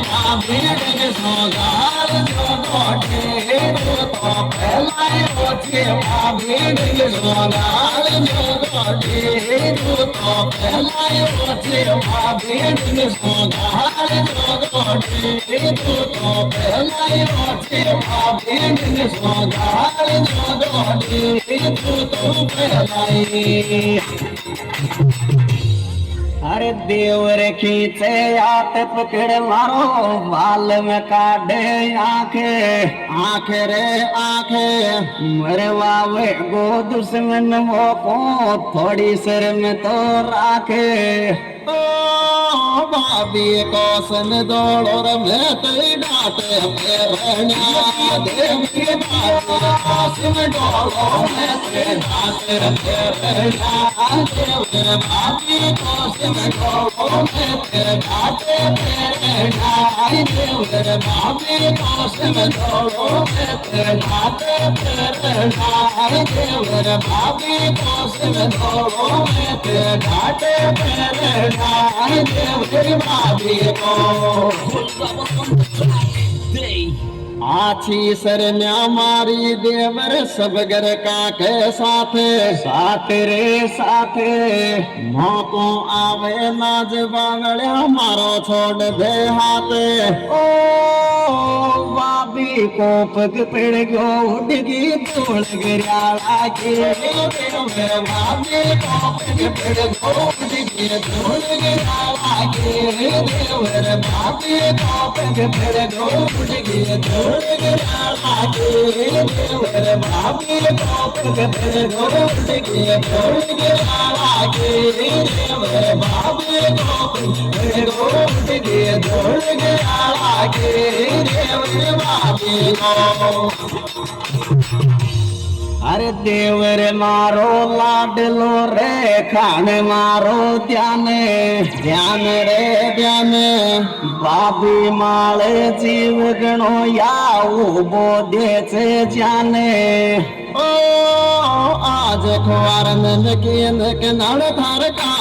भाभी सोगाल जो गोटे तो पहलायो छे भाभी सोगाल जो गोटे तो पहलायो छे भाभी सोगाल जो गोटे तो पहलायो छे भाभी सोगाल जो गोटे तो पहलाई अरे देवर खींचे हाथ पकड़ मारो बाल में काढ़े आंखे आंखे रे आंखे मरवा वे गो दुश्मन वो को थोड़ी सिर में तो राखे ओ भाभी को सन दौड़ो रे मैं तेरी डांटे रहना देव की बात आसम डोलो मैं तेरे डांटे रहना देव भाभी को सन डोलो मैं तेरे डांटे रहना देव भाभी को सन डोलो मैं तेरे डांटे रहना देव भाभी को सन डोलो मैं तेरे डांटे रहना आछी सरन्या मारी देवर सब घर का के साथ साथ रे साथ मौको आवे नाज बांगड़े हमारो छोड़ दे हाथ ओ भाभी को पग पड़ गयो उड़गी तोड़ गिराला के भाभी को पग पड़ गयो उड़गी तोड़ गिराला के देवर भाभी को पग पड़ गयो उड़गी तोड़ गिराला के देवर भाभी को पग पड़ गयो उड़गी तोड़ गिराला के देवर भाभी को पग पड़ गयो उड़गी तोड़ गिराला के देवर भाभी को अरे देवर मारो लाडलो रे खान मारो ध्यान ध्यान रे ध्यान भाभी माळे जीव गणो या बोधे से जाने ओ आज खुआर नन के नड़ थार का